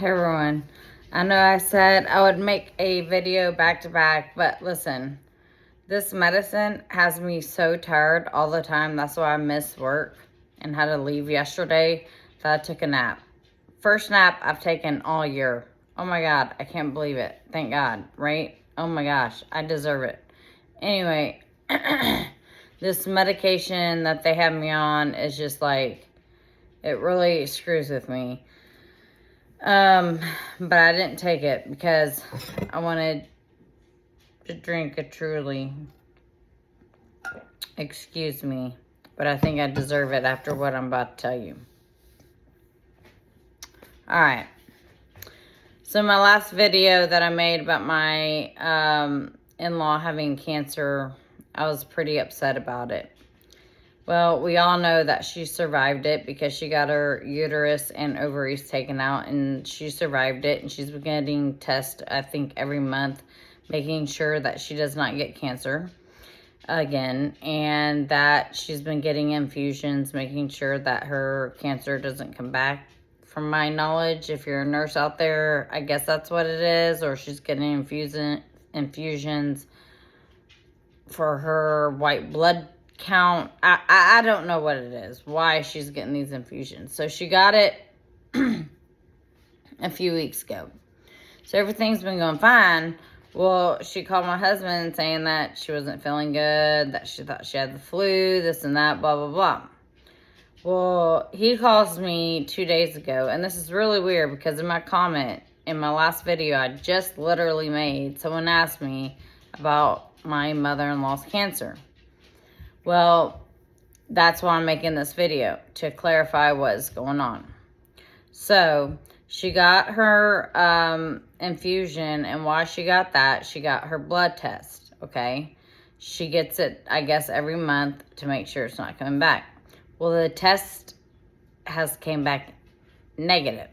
Hey everyone, I know I said I would make a video back to back, but listen, this medicine has me so tired all the time. That's why I missed work and had to leave yesterday, that I took a nap. First nap I've taken all year. Oh my God, I can't believe it. Thank God, right? Oh my gosh, I deserve it. Anyway, this medication that they have me on is just like, it really screws with me. But I didn't take it because I wanted to drink a Truly. Excuse me, but I think I deserve it after what I'm about to tell you. Alright. So my last video that I made about my in-law having cancer, I was pretty upset about it. Well, we all know that she survived it because she got her uterus and ovaries taken out, and she survived it, and she's been getting tests, I think, every month, making sure that she does not get cancer again, and that she's been getting infusions, making sure that her cancer doesn't come back. From my knowledge, if you're a nurse out there, I guess that's what it is, or she's getting infusions for her white blood count. I don't know what it is, why she's getting these infusions. So she got it a few weeks ago. So everything's been going fine. Well, she called my husband saying that she wasn't feeling good, that she thought she had the flu, this and that, blah, blah, blah. Well, he calls me 2 days ago, and this is really weird because in my comment, in my last video I just literally made, someone asked me about my mother-in-law's cancer. Well, that's why I'm making this video, to clarify what's going on. So, she got her infusion, and while she got that, she got her blood test, okay? She gets it, I guess, every month to make sure it's not coming back. Well, the test has came back negative.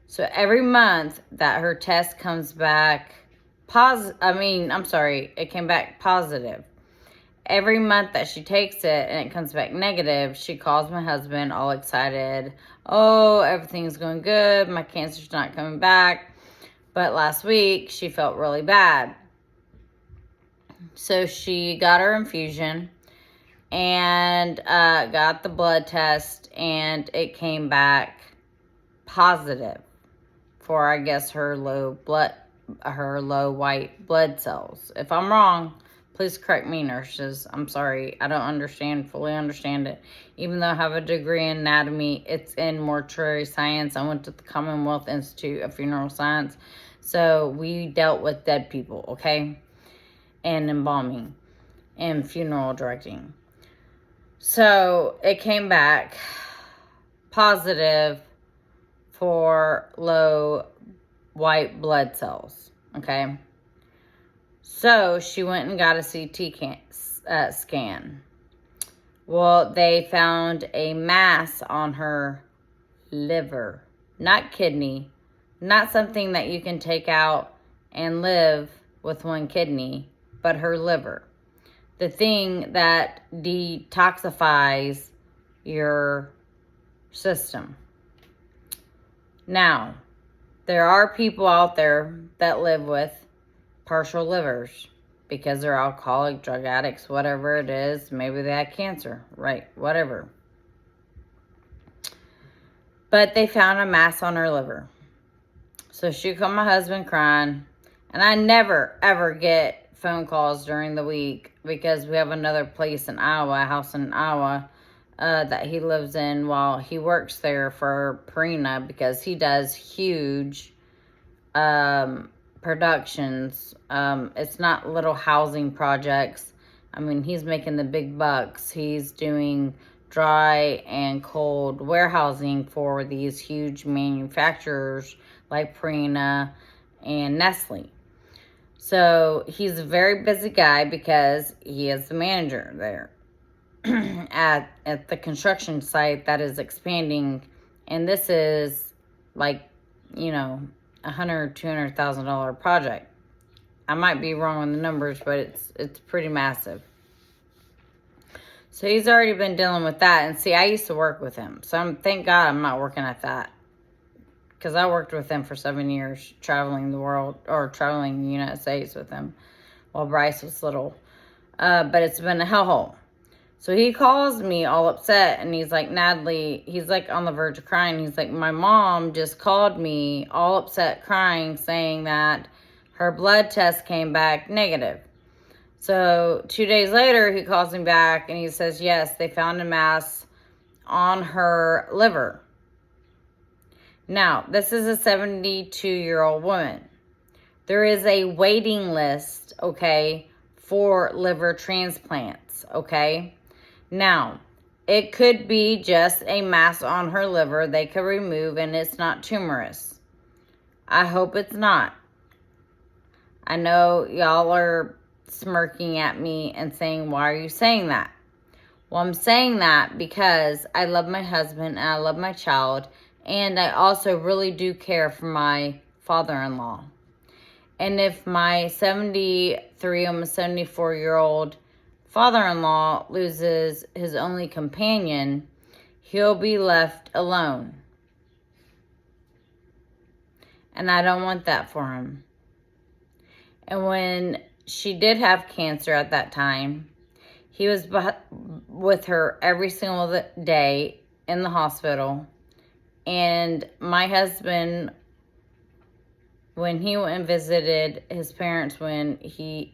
So, every month that her test comes back it came back positive. Every month that she takes it and it comes back negative, she calls my husband all excited. Oh, everything's going good. My cancer's not coming back. But last week, she felt really bad. So she got her infusion and got the blood test, and it came back positive for, I guess, her low white blood cells. If I'm wrong, please correct me, nurses. I'm sorry. I don't fully understand it. Even though I have a degree in anatomy, it's in mortuary science. I went to the Commonwealth Institute of Funeral Science. So we dealt with dead people, okay? And embalming and funeral directing. So it came back positive for low white blood cells, okay? So she went and got a CT scan. Well, they found a mass on her liver, not kidney, not something that you can take out and live with one kidney, but her liver. The thing that detoxifies your system. Now, there are people out there that live with partial livers because they're alcoholic, drug addicts, whatever it is. Maybe they had cancer, right? Whatever. But they found a mass on her liver. So she called my husband crying. And I never, ever get phone calls during the week because we have another place in Iowa, a house in Iowa, that he lives in while he works there for Purina, because he does huge productions. It's not little housing projects. I mean, he's making the big bucks. He's doing dry and cold warehousing for these huge manufacturers like Purina and Nestle. So he's a very busy guy because he is the manager there at the construction site that is expanding. And this is like, $100,000-$200,000 project. I might be wrong on the numbers, but it's pretty massive. So he's already been dealing with that. And see, I used to work with him. So thank God I'm not working at that because I worked with him for 7 years, traveling the world, or traveling the United States with him while Bryce was little. But it's been a hellhole. So he calls me all upset, and he's like, Natalie, he's like on the verge of crying. He's like, my mom just called me all upset, crying, saying that her blood test came back negative. So 2 days later, he calls me back, and he says, yes, they found a mass on her liver. Now, this is a 72-year-old woman. There is a waiting list, okay, for liver transplants, okay? Now, it could be just a mass on her liver they could remove, and it's not tumorous. I hope it's not. I know y'all are smirking at me and saying, why are you saying that? Well, I'm saying that because I love my husband and I love my child, and I also really do care for my father-in-law. And if my 73, almost 74-year-old father-in-law loses his only companion, he'll be left alone. And I don't want that for him. And when she did have cancer at that time, he was with her every single day in the hospital. And my husband, when he went and visited his parents, when he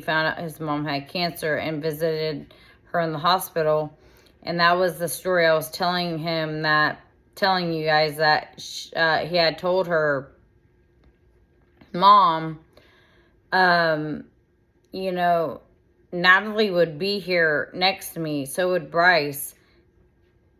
found out his mom had cancer, and visited her in the hospital, and that was the story I was telling you guys, that he had told her mom, you know, Natalie would be here next to me, so would Bryce,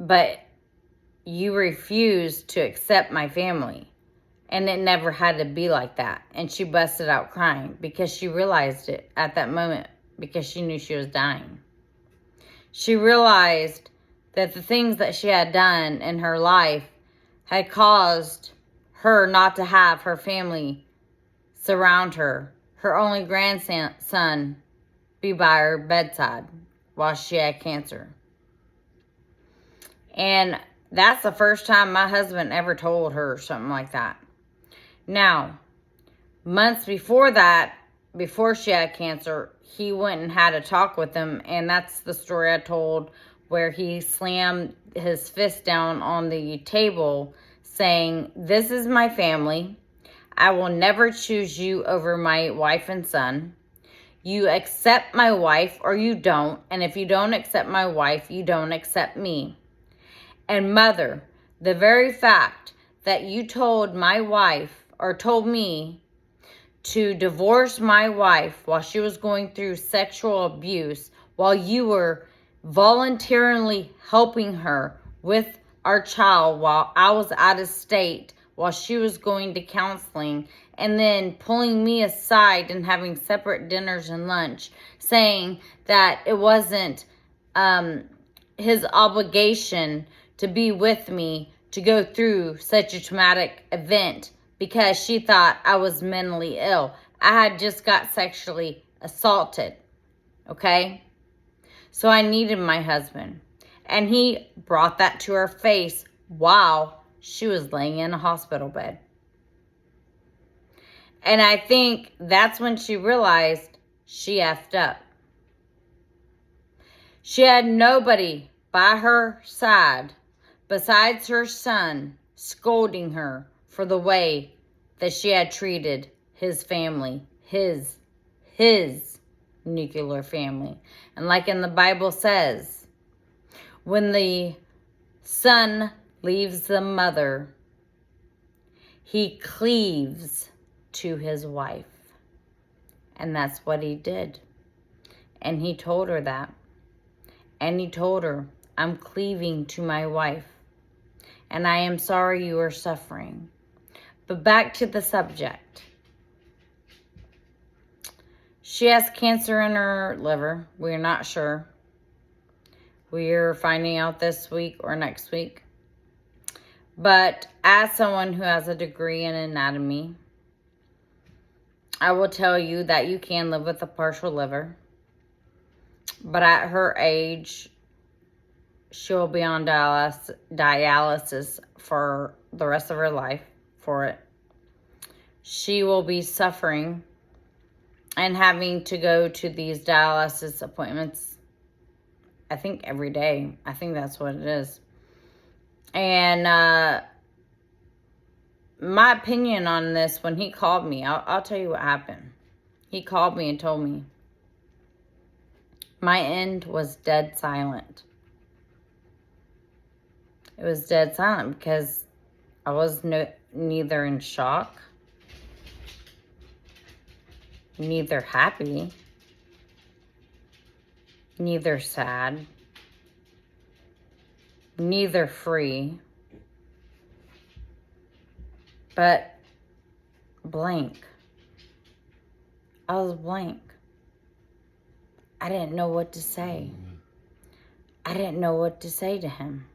but you refused to accept my family. And it never had to be like that. And she busted out crying because she realized it at that moment, because she knew she was dying. She realized that the things that she had done in her life had caused her not to have her family surround her, her only grandson be by her bedside while she had cancer. And that's the first time my husband ever told her something like that. Now, months before that, before she had cancer, he went and had a talk with him, and that's the story I told, where he slammed his fist down on the table saying, this is my family. I will never choose you over my wife and son. You accept my wife or you don't, and if you don't accept my wife, you don't accept me. And mother, the very fact that you told my wife, or told me, to divorce my wife while she was going through sexual abuse, while you were voluntarily helping her with our child while I was out of state, while she was going to counseling, and then pulling me aside and having separate dinners and lunch, saying that it wasn't his obligation to be with me to go through such a traumatic event, because she thought I was mentally ill. I had just got sexually assaulted, okay? So I needed my husband. And he brought that to her face while she was laying in a hospital bed. And I think that's when she realized she effed up. She had nobody by her side besides her son scolding her for the way that she had treated his family, his nuclear family. And like in the Bible says, when the son leaves the mother, he cleaves to his wife. And that's what he did. And he told her that. And he told her, I'm cleaving to my wife. And I am sorry you are suffering. But back to the subject. She has cancer in her liver. We're not sure. We're finding out this week or next week. But as someone who has a degree in anatomy, I will tell you that you can live with a partial liver. But at her age, she'll be on dialysis for the rest of her life. for it. She will be suffering and having to go to these dialysis appointments, I think every day. I think that's what it is. And my opinion on this, when he called me, I'll tell you what happened. He called me and told me my end was dead silent. It was dead silent because I was neither in shock, neither happy, neither sad, neither free, but blank. I was blank. I didn't know what to say. I didn't know what to say to him.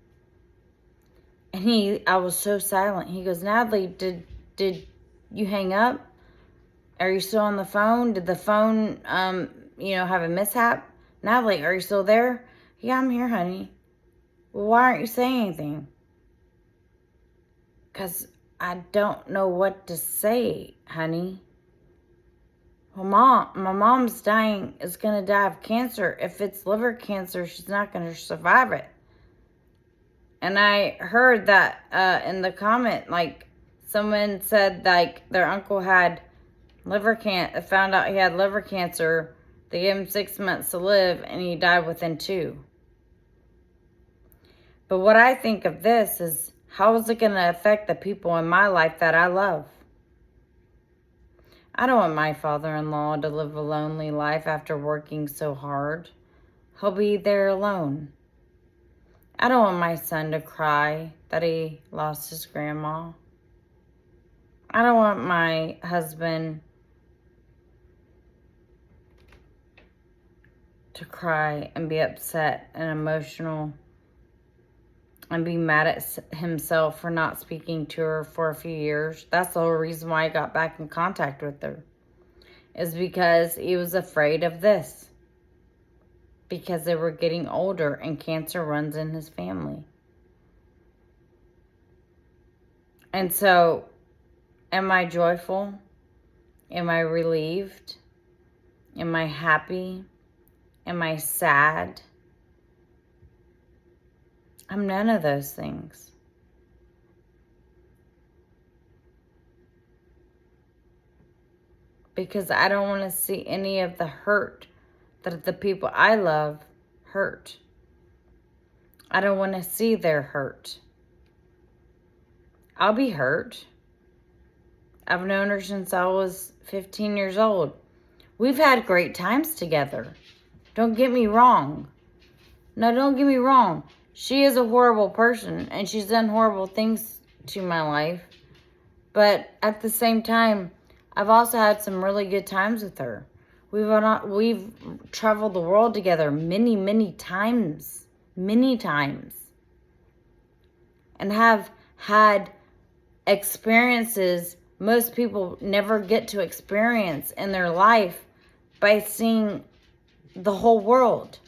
And I was so silent. He goes, Natalie, did you hang up? Are you still on the phone? Did the phone, have a mishap? Natalie, are you still there? Yeah, I'm here, honey. Well, why aren't you saying anything? Because I don't know what to say, honey. Well, my mom's is going to die of cancer. If it's liver cancer, she's not going to survive it. And I heard that in the comment, like, someone said, like, their uncle had found out he had liver cancer. They gave him 6 months to live, and he died within 2. But what I think of this is, how is it going to affect the people in my life that I love? I don't want my father-in-law to live a lonely life after working so hard. He'll be there alone. I don't want my son to cry that he lost his grandma. I don't want my husband to cry and be upset and emotional and be mad at himself for not speaking to her for a few years. That's the whole reason why I got back in contact with her, is because he was afraid of this. Because they were getting older and cancer runs in his family. And so, am I joyful? Am I relieved? Am I happy? Am I sad? I'm none of those things. Because I don't want to see any of the hurt that the people I love hurt. I don't want to see their hurt. I'll be hurt. I've known her since I was 15 years old. We've had great times together. Don't get me wrong. No, don't get me wrong. She is a horrible person, and she's done horrible things to my life. But at the same time, I've also had some really good times with her. We've traveled the world together many, many times. Many times. And have had experiences most people never get to experience in their life by seeing the whole world.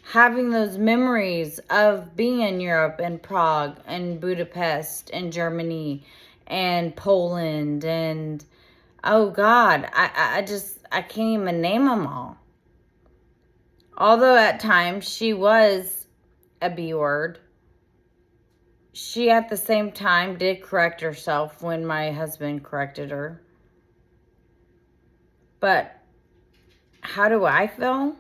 Having those memories of being in Europe and Prague and Budapest and Germany and Poland and, oh God, I can't even name them all. Although at times she was a B word, she at the same time did correct herself when my husband corrected her. But how do I feel?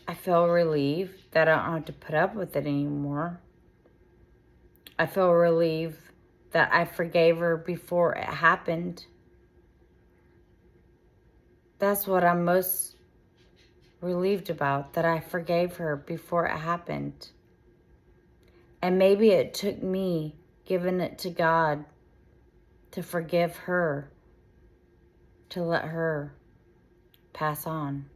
I feel relieved that I don't have to put up with it anymore. I feel relieved that I forgave her before it happened. That's what I'm most relieved about, that I forgave her before it happened. And maybe it took me giving it to God to forgive her, to let her pass on.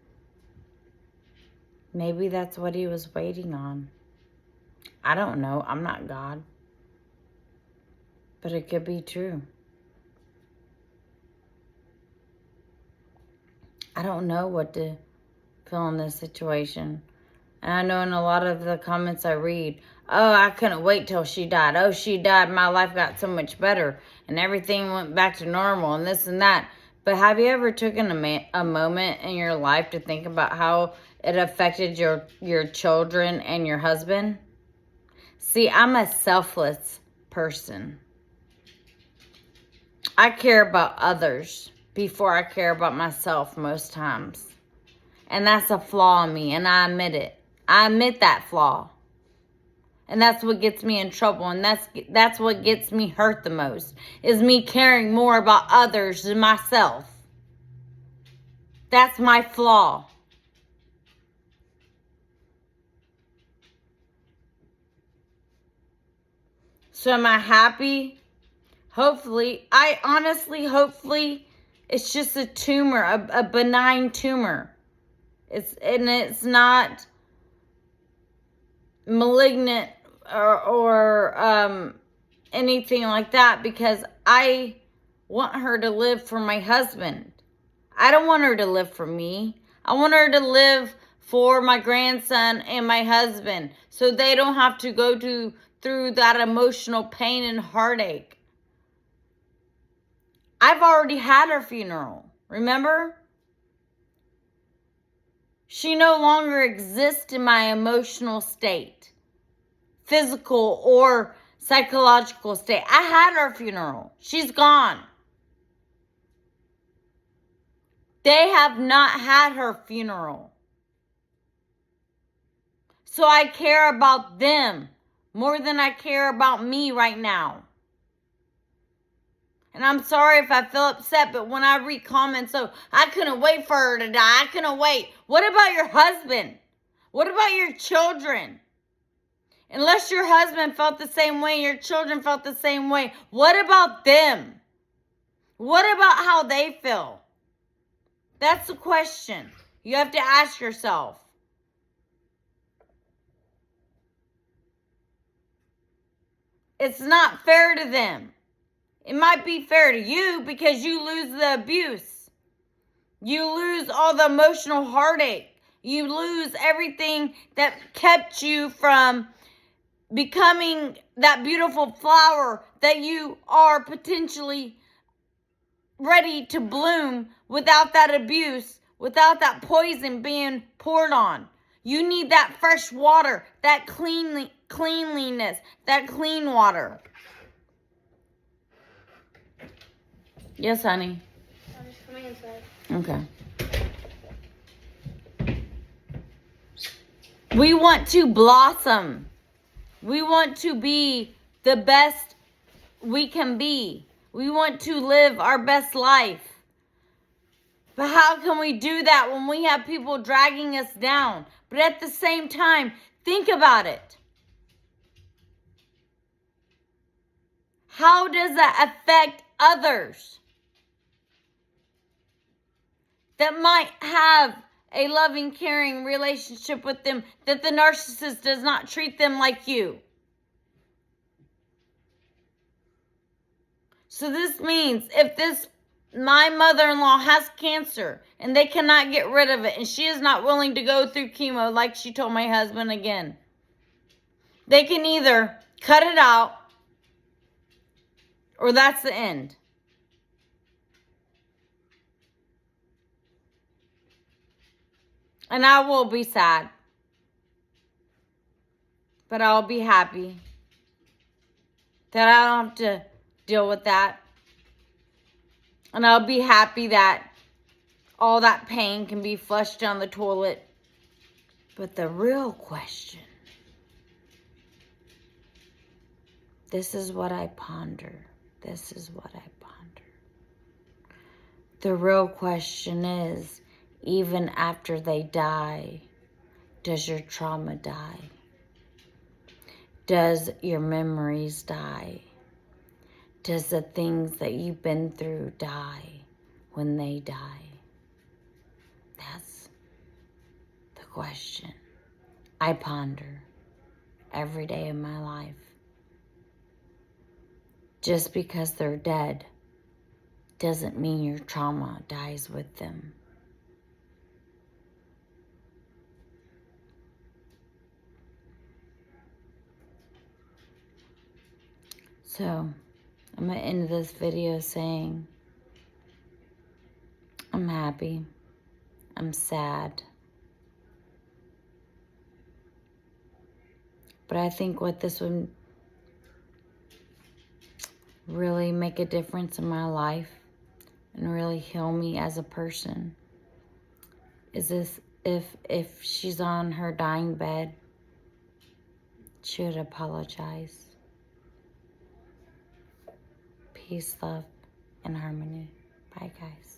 Maybe that's what he was waiting on. I don't know. I'm not God. But it could be true. I don't know what to feel in this situation. And I know in a lot of the comments I read, oh, I couldn't wait till she died. Oh, she died. My life got so much better. And everything went back to normal and this and that. But have you ever taken a moment in your life to think about how it affected your children and your husband? See, I'm a selfless person. I care about others before I care about myself most times. And that's a flaw in me, and I admit it. I admit that flaw. And that's what gets me in trouble, and that's what gets me hurt the most, is me caring more about others than myself. That's my flaw. So am I happy? Hopefully. Hopefully, it's just a tumor, a benign tumor. It's not malignant or anything like that, because I want her to live for my husband. I don't want her to live for me. I want her to live for my grandson and my husband, so they don't have to go through that emotional pain and heartache. I've already had her funeral, remember? She no longer exists in my emotional state, physical or psychological state. I had her funeral. She's gone. They have not had her funeral. So I care about them more than I care about me right now. And I'm sorry if I feel upset, but when I read comments, so I couldn't wait for her to die. I couldn't wait. What about your husband? What about your children? Unless your husband felt the same way, your children felt the same way, what about them? What about how they feel? That's the question you have to ask yourself. It's not fair to them. It might be fair to you because you lose the abuse. You lose all the emotional heartache. You lose everything that kept you from becoming that beautiful flower that you are potentially ready to bloom without that abuse, without that poison being poured on. You need that fresh water, that cleanliness, that clean water. Yes, honey. I'm just coming inside. Okay. We want to blossom. We want to be the best we can be. We want to live our best life. But how can we do that when we have people dragging us down? But at the same time, think about it. How does that affect others that might have a loving, caring relationship with them, that the narcissist does not treat them like you? So this means if my mother-in-law has cancer and they cannot get rid of it, and she is not willing to go through chemo like she told my husband again, they can either cut it out or that's the end. And I will be sad, but I'll be happy that I don't have to deal with that. And I'll be happy that all that pain can be flushed down the toilet. But the real question, this is what I ponder. This is what I ponder. The real question is, even after they die, does your trauma die? Does your memories die? Does the things that you've been through die when they die? That's the question I ponder every day of my life. Just because they're dead doesn't mean your trauma dies with them. So, I'm going to end this video saying, I'm happy. I'm sad. But I think what this would really make a difference in my life and really heal me as a person is this: if she's on her dying bed, she would apologize. Peace, love, and harmony. Bye, guys.